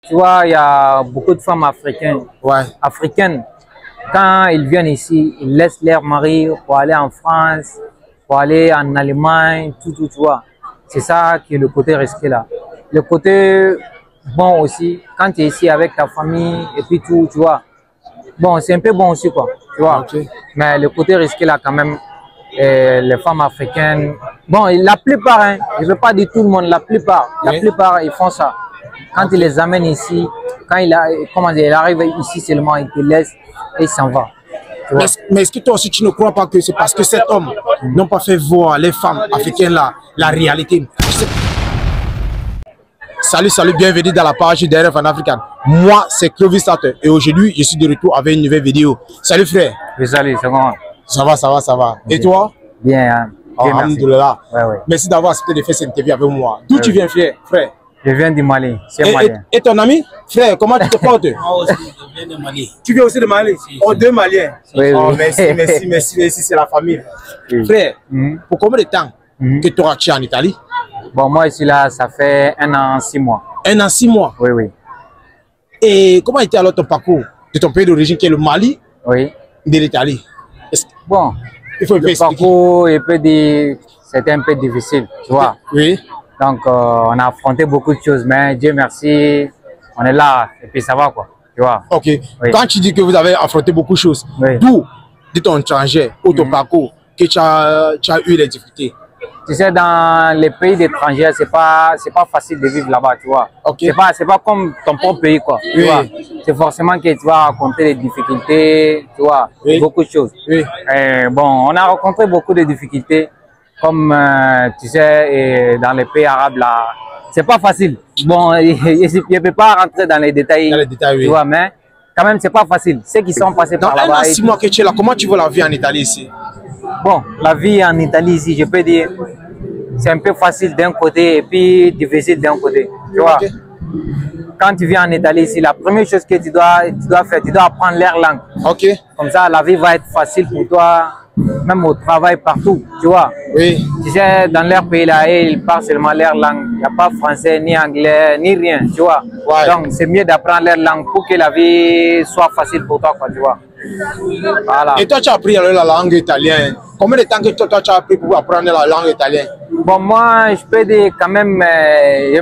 tu vois, il y a beaucoup de femmes africaines. Quand ils viennent ici, ils laissent leur mari pour aller en France, pour aller en Allemagne, tout, tu vois. C'est ça qui est le côté risqué là. Le côté bon aussi, quand tu es ici avec ta famille et puis tout, tu vois. Bon, c'est un peu bon aussi, quoi, tu vois. Okay. Mais le côté risqué là, quand même, les femmes africaines, bon, la plupart, hein, je ne veux pas dire tout le monde, la plupart, ils font ça. Quand ils les amènent ici, quand il arrive ici seulement, ils te laissent et ils s'en vont. Mais est-ce que toi aussi tu ne crois pas que c'est parce que cet homme n'a pas fait voir les femmes africaines la réalité? Salut, bienvenue dans la page d'RF en Africaine. Moi, c'est Clovis Sater et aujourd'hui, je suis de retour avec une nouvelle vidéo. Salut frère. Oui, salut, c'est comment? Ça va. Et toi? Bien, hein. Alhamdulillah. Merci d'avoir accepté de faire cette interview avec moi. D'où tu viens, frère? Je viens du Mali, c'est malien. Et ton ami? Frère, comment tu te portes? Moi aussi, je viens de Mali. Tu viens aussi de Mali? Oh, deux Maliens. Oui, oh, merci, c'est la famille. Oui. Frère, pour combien de temps que tu auras en Italie? Bon, moi, je suis là, ça fait 1 an, 6 mois. 1 an, 6 mois? Oui. Et comment était alors ton parcours de ton pays d'origine qui est le Mali? Oui. De l'Italie? Bon, il faut le parcours, c'était un peu difficile, tu vois. Oui. Donc, on a affronté beaucoup de choses, mais Dieu merci, on est là, et puis ça va, quoi, tu vois. Ok. Oui. Quand tu dis que vous avez affronté beaucoup de choses, d'où, de ton trajet ou ton parcours, que tu as eu les difficultés? Tu sais, dans les pays d'étrangers, c'est pas facile de vivre là-bas, tu vois. Okay. C'est pas comme ton propre pays, quoi. Tu vois. C'est forcément que tu vas rencontrer des difficultés, tu vois, beaucoup de choses. Et bon, on a rencontré beaucoup de difficultés, comme tu sais, dans les pays arabes là, c'est pas facile. Bon, je ne peux pas rentrer dans les détails, tu vois, mais quand même, c'est pas facile. Ceux qui sont passés par là-bas. Dans 1 an, 6 mois que tu es là, comment tu vois la vie en Italie ici? Bon, la vie en Italie ici, je peux dire, c'est un peu facile d'un côté et puis difficile d'un côté. Tu vois, quand tu viens en Italie ici, la première chose que tu dois faire, tu dois apprendre leur langue. Ok. Comme ça, la vie va être facile pour toi, même au travail, partout. Tu vois. Oui. Tu sais, dans leur pays là, ils parlent seulement leur langue. Il n'y a pas français, ni anglais, ni rien. Tu vois. Ouais. Donc, c'est mieux d'apprendre leur langue pour que la vie soit facile pour toi, quoi, tu vois. Voilà. Et toi, tu as appris la langue italienne. Combien de temps que toi, tu as appris pour apprendre la langue italienne? Bon, moi, je peux dire quand même, je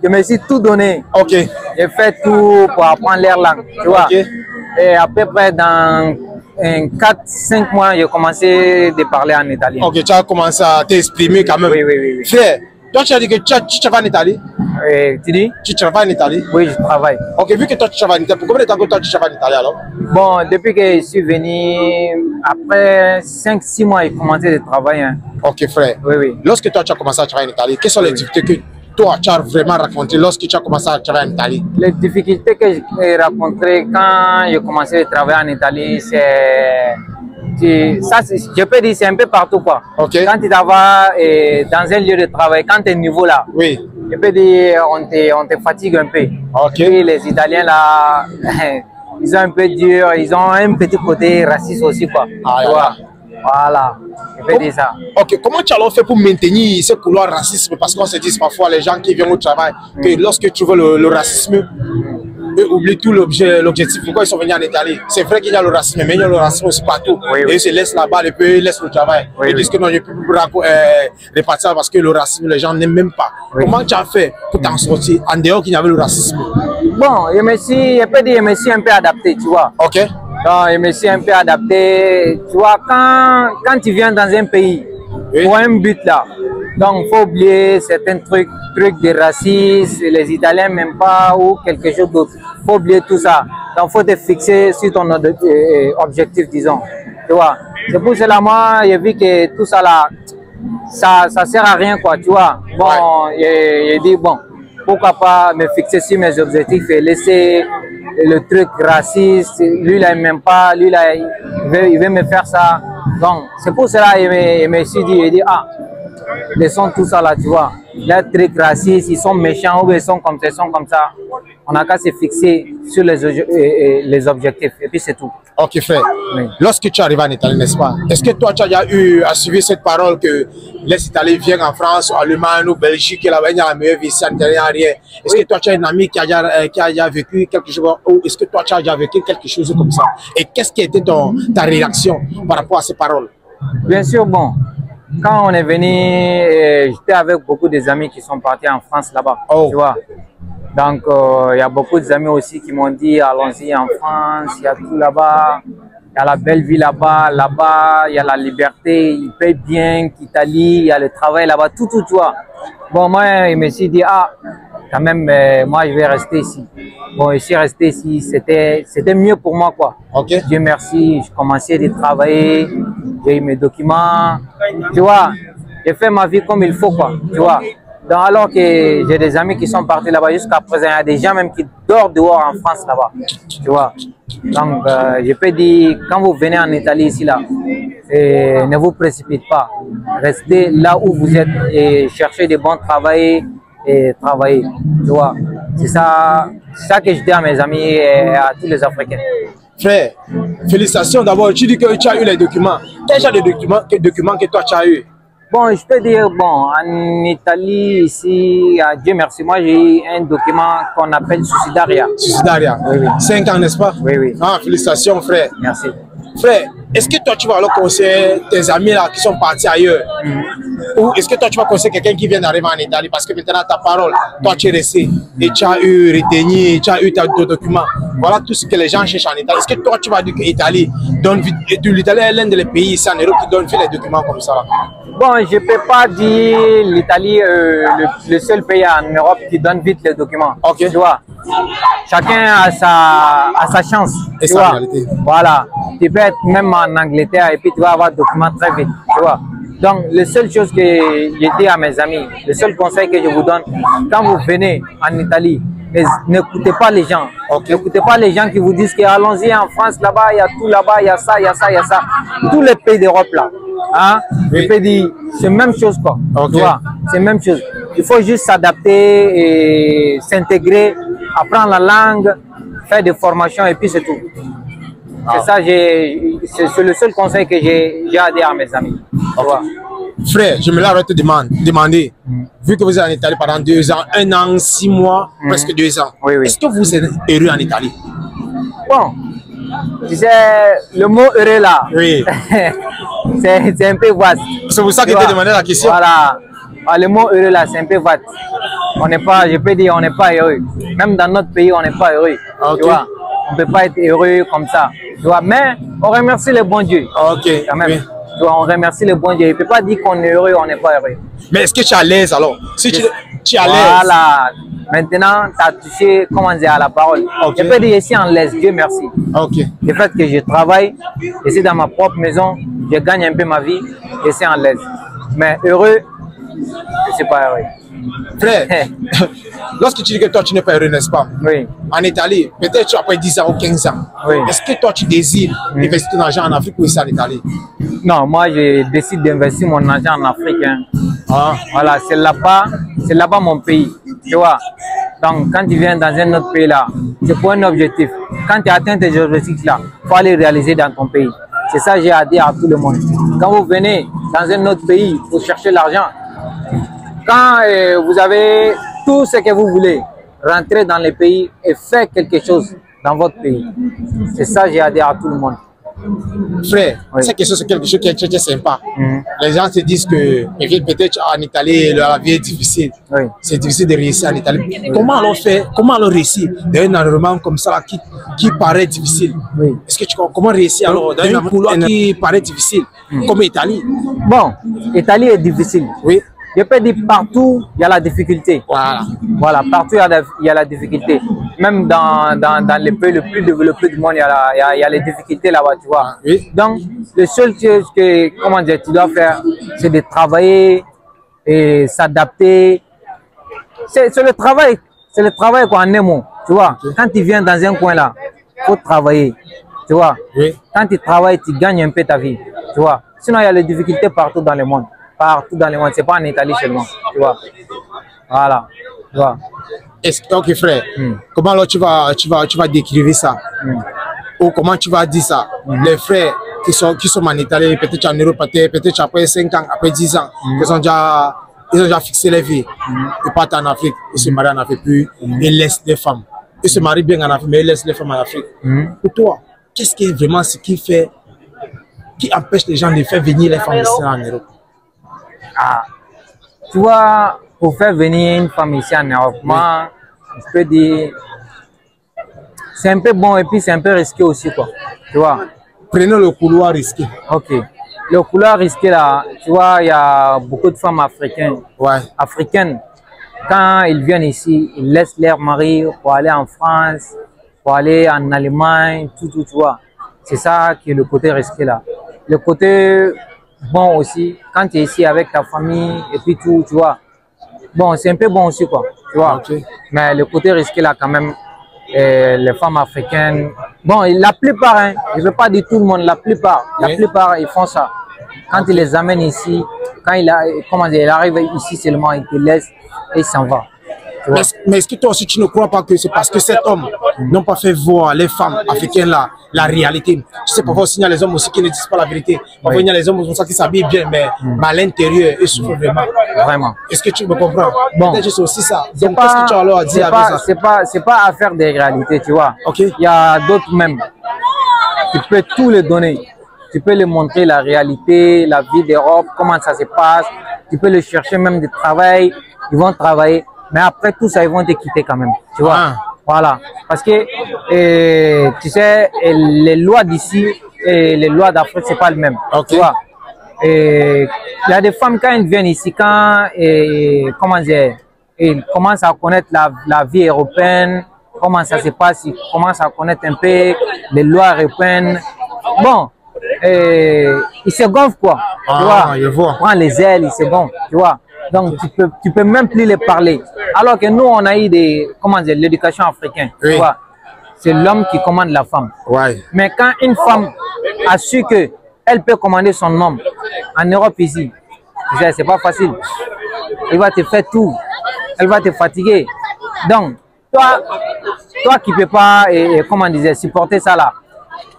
me suis tout donné. Ok. J'ai fait tout pour apprendre leur langue, tu vois. Et à peu près dans 4-5 mois, j'ai commencé à parler en italien. Ok, tu as commencé à t'exprimer quand même. Oui. Frère, toi, tu as dit que tu travailles en Italie? Tu dis? Tu travailles en Italie? Oui, je travaille. Ok, vu que toi, tu travailles en Italie, pour combien de temps que toi, tu travailles en Italie alors? Bon, depuis que je suis venu, après 5-6 mois, j'ai commencé à travailler. Hein. Ok, frère. Oui. Lorsque toi, tu as commencé à travailler en Italie, quelles sont les difficultés que toi, tu as vraiment rencontrées lorsque tu as commencé à travailler en Italie? Les difficultés que j'ai rencontrées quand j'ai commencé à travailler en Italie, c'est... Ça, je peux dire, c'est un peu partout, quoi. Okay. Quand tu vas dans un lieu de travail, quand tu es niveau là, je peux dire, on te fatigue un peu. Okay. Et les Italiens là, ils sont un peu durs, ils ont un petit côté raciste aussi, quoi. Voilà, je peux dire ça. Ok, comment tu as alors fait pour maintenir ce couloir racisme? Parce qu'on se dit parfois, les gens qui viennent au travail, que lorsque tu vois le racisme, eux oublient tout l'objectif. Pourquoi ils sont venus en Italie? C'est vrai qu'il y a le racisme, mais il y a le racisme aussi partout. Et ils se laissent là-bas, et puis ils laissent le travail. Ils disent que non, je peux plus répartir parce que le racisme, les gens n'aiment même pas. Comment tu as fait pour t'en sortir en dehors qu'il y avait le racisme? Bon, je me suis un peu adapté, tu vois. Ok. Donc, je me suis un peu adapté. Tu vois, quand tu viens dans un pays, pour un but là, donc il faut oublier certains trucs de racisme, les Italiens n'aiment pas ou quelque chose d'autre. Il faut oublier tout ça. Donc il faut te fixer sur ton objectif, disons. Tu vois. C'est pour cela, moi, j'ai vu que tout ça là, ça sert à rien, quoi, tu vois. Bon, j'ai dit, bon, pourquoi pas me fixer sur mes objectifs et laisser le truc raciste, lui là il m'aime pas, lui là il veut me faire ça. Donc c'est pour cela que je me suis dit, laissons tout ça là, tu vois. Les trucs racistes, ils sont méchants ou ils sont comme ça, On n'a qu'à se fixer sur les objectifs et puis c'est tout. Ok, frère. Oui. Lorsque tu arrives en Italie, n'est-ce pas? Est-ce que toi, tu as déjà eu à suivre cette parole que les Italiens viennent en France, en Allemagne ou Belgique, et là-bas, il y a la meilleure vie ici, en Italie, rien. Est-ce que toi, tu as un ami qui a déjà vécu quelque chose, ou est-ce que toi, tu as déjà vécu quelque chose comme ça? Et qu'est-ce qui a été ta réaction par rapport à ces paroles? Bien sûr, bon. Quand on est venu, j'étais avec beaucoup des amis qui sont partis en France là-bas, tu vois. Donc, il y a beaucoup d'amis aussi qui m'ont dit, allons-y en France, il y a tout là-bas, il y a la belle vie là-bas, il y a la liberté, ils payent bien, qu'Italie, il y a le travail là-bas, tout, tu vois. Bon, moi, je me suis dit, ah, quand même, moi, je vais rester ici. Bon, je suis resté ici, c'était mieux pour moi, quoi. Okay. Dieu merci, je commençais à travailler, j'ai eu mes documents, tu vois, j'ai fait ma vie comme il faut, quoi, tu vois. Donc, alors que j'ai des amis qui sont partis là-bas jusqu'à présent, il y a des gens même qui dorment dehors en France là-bas, tu vois. Donc, je peux dire, quand vous venez en Italie ici, là, ne vous précipitez pas. Restez là où vous êtes et cherchez des bons travail et travailler, tu vois. C'est ça que je dis à mes amis et à tous les Africains. Frère, félicitations d'abord. Tu dis que tu as eu les documents. Quel genre de documents que toi tu as eu? Bon, je peux dire, bon, en Italie, ici, Dieu merci, moi j'ai eu un document qu'on appelle Suicidaria. Suicidaria, oui, oui. 5 ans, n'est-ce pas? Oui, oui. Ah, félicitations, frère. Merci. Frère, est-ce que toi tu vas alors conseiller tes amis là qui sont partis ailleurs? Ou est-ce que toi tu vas conseiller quelqu'un qui vient d'arriver en Italie? Parce que maintenant ta parole, toi tu es resté et tu as eu retenu, tu as eu tes documents. Voilà tout ce que les gens cherchent en Italie. Est-ce que toi tu vas dire que l'Italie donne vite? L'Italie est l'un des pays ici en Europe qui donne vite les documents comme ça là? Bon, je ne peux pas dire l'Italie le seul pays en Europe qui donne vite les documents. Ok. Tu vois, chacun a sa chance. Et tu sa vois. réalité. Voilà. Tu peux être même en Angleterre et puis tu vas avoir des documents très vite. Tu vois. Donc, la seule chose que je dis à mes amis, le seul conseil que je vous donne, quand vous venez en Italie, n'écoutez pas les gens. Okay. N'écoutez pas les gens qui vous disent que allons-y en France, là-bas, il y a tout là-bas, il y a ça, il y a ça, il y a ça. Tous les pays d'Europe là. Hein? Oui. Je peux dire, c'est la même chose quoi. Okay. Tu vois, c'est la même chose. Il faut juste s'adapter et s'intégrer, apprendre la langue, faire des formations et puis c'est tout. C'est ça, c'est le seul conseil que j'ai à dire à mes amis. Okay. Frère, je me l'avais te demander, vu que vous êtes en Italie pendant 2 ans, 1 an, 6 mois, presque 2 ans, oui, oui. Est-ce que vous êtes heureux en Italie? Bon, tu sais, le mot heureux là, oui. c'est un peu vaste. C'est pour ça que je t'ai demandé la question. Voilà, le mot heureux là, c'est un peu vaste. On n'est pas, je peux dire, on n'est pas heureux. Même dans notre pays, on n'est pas heureux. Okay. Tu vois, on ne peut pas être heureux comme ça. Tu vois, mais on remercie le bon Dieu. Ok. Quand même. Oui. Tu vois, on remercie le bon Dieu. Il ne peut pas dire qu'on est heureux, on n'est pas heureux. Mais est-ce que tu es à l'aise alors? Si tu es à l'aise. Voilà. Maintenant, tu as touché, comment dire, à la parole. Okay. Je peux dire ici en l'aise, Dieu merci. Ok. Le fait que je travaille, je suis dans ma propre maison, je gagne un peu ma vie, je suis en l'aise. Mais heureux, je ne suis pas heureux. Frère, lorsque tu dis que toi tu n'es pas heureux, n'est-ce pas? Oui. En Italie, peut-être après 10 ans ou 15 ans, oui. Est-ce que toi tu désires investir ton argent en Afrique ou ici en Italie? Non, moi je décide d'investir mon argent en Afrique. Hein. Ah. Voilà, c'est là-bas mon pays, tu vois. Donc quand tu viens dans un autre pays là, c'est pour un objectif. Quand tu atteins tes objectifs là, il faut aller réaliser dans ton pays. C'est ça que j'ai à dire à tout le monde. Quand vous venez dans un autre pays pour chercher l'argent, quand vous avez tout ce que vous voulez, rentrez dans le pays et faites quelque chose dans votre pays. C'est ça que j'ai à dire à tout le monde. Frère, oui. C'est quelque chose qui est sympa. Les gens se disent que peut-être en Italie, la vie est difficile. Oui. C'est difficile de réussir en Italie. Oui. Comment on réussit dans un environnement comme ça qui paraît difficile? Oui. Est-ce que comment réussir alors dans un couloir qui paraît difficile, comme l'Italie? Bon, l'Italie est difficile. Oui. Je peux dire partout, il y a la difficulté. Voilà. Voilà, partout, il y a la difficulté. Même dans les pays les plus développés du monde, il y a les difficultés là-bas, tu vois. Oui. Donc, la seule chose que, comment dire, tu dois faire, c'est de travailler et s'adapter. C'est le travail quoi, en un mot, tu vois. Okay. Quand tu viens dans un coin là, il faut travailler, tu vois. Oui. Quand tu travailles, tu gagnes un peu ta vie, tu vois. Sinon, il y a les difficultés partout dans le monde. partout dans le monde. C'est pas en Italie seulement, tu vois. Voilà, tu vois. Ok frère, comment alors tu vas décrire ça? Ou comment tu vas dire ça? Les frères qui sont en Italie, peut-être en Europe, peut-être après 5 ans, après 10 ans, ils ont déjà fixé les vies. Ils partent en Afrique, ils se marient en Afrique, puis ils laissent les femmes. Ils se marient bien en Afrique, mais ils laissent les femmes en Afrique. Pour toi, qu'est-ce qui est vraiment ce qui empêche les gens de faire venir les femmes ici en Europe? Ah, tu vois, pour faire venir une femme ici en Europe, moi, je peux dire, c'est un peu bon et puis c'est un peu risqué aussi, quoi. Tu vois. Prenez le couloir risqué. Ok. Le couloir risqué là, tu vois, il y a beaucoup de femmes africaines. Africaines. Quand ils viennent ici, ils laissent leur mari pour aller en France, pour aller en Allemagne, tout, tu vois. C'est ça qui est le côté risqué là. Le côté bon aussi, quand tu es ici avec ta famille et puis tout, tu vois. Bon, c'est un peu bon aussi, quoi. Tu vois. Mais le côté risqué là, quand même, les femmes africaines, bon, la plupart, hein, je ne veux pas dire tout le monde, la plupart, ils font ça. Quand ils les amènent ici, quand il arrive ici seulement, ils te laissent et ils s'en vont. Mais est-ce que toi aussi tu ne crois pas que c'est parce que cet homme n'ont pas fait voir les femmes africaines la réalité? Tu sais, parfois il y a les hommes aussi qui ne disent pas la vérité. Parfois il y a les hommes qui s'habillent bien, mais à l'intérieur, ils souffrent vraiment. Vraiment. Est-ce que tu me comprends? Bon, peut-être c'est aussi ça. Donc qu'est-ce que tu as alors à dire avec ça? C'est pas affaire de réalité, tu vois. Il y a d'autres même. Tu peux tout les donner. Tu peux les montrer la réalité, la vie d'Europe, comment ça se passe. Tu peux les chercher même du travail. Ils vont travailler. Mais après tout ça, ils vont te quitter quand même. Tu vois. Voilà. Parce que, tu sais, les lois d'ici et les lois d'Afrique, c'est pas le même. Tu vois. Il y a des femmes, quand elles viennent ici, quand comment dire, ils commencent à connaître la vie européenne, comment ça se passe, ils commencent à connaître un peu les lois européennes. Bon, ils se gonflent, quoi. Tu vois. Je vois. Prends les ailes, ils se gonflent, tu vois. Donc, tu peux même plus les parler. Alors que nous, on a eu l'éducation africaine. Tu vois. C'est l'homme qui commande la femme. Mais quand une femme a su qu'elle peut commander son homme en Europe ici, tu sais, c'est pas facile. Elle va te faire tout. Elle va te fatiguer. Donc, toi qui peux pas, supporter ça là,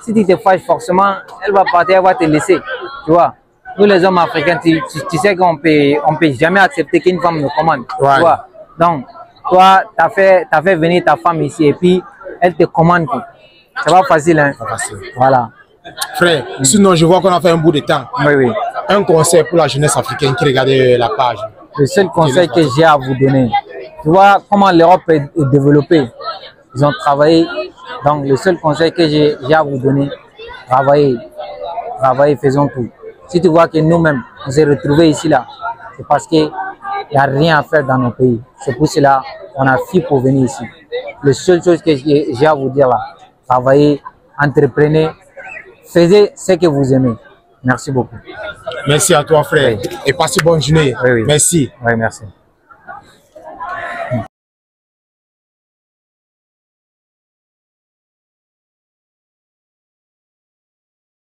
si tu te fâches forcément, elle va partir, elle va te laisser. Tu vois. Nous, les hommes africains, tu sais qu'on peut jamais accepter qu'une femme nous commande. Tu vois. Donc, toi, tu as fait venir ta femme ici et puis elle te commande. C'est pas facile, hein? Pas facile. Voilà. Frère, sinon, je vois qu'on a fait un bout de temps. Oui. Un conseil pour la jeunesse africaine qui regarde la page. Le seul conseil que j'ai à vous donner, tu vois comment l'Europe est développée. Ils ont travaillé. Donc, le seul conseil que j'ai à vous donner, travaillez, faisons tout. Si tu vois que nous-mêmes, on s'est retrouvés ici, là, c'est parce qu'il n'y a rien à faire dans nos pays. C'est pour cela qu'on a fui pour venir ici. La seule chose que j'ai à vous dire là, travaillez, entreprenez, faites ce que vous aimez. Merci beaucoup. Merci à toi, frère. Et passez bonne journée. Oui. Merci. Oui, merci.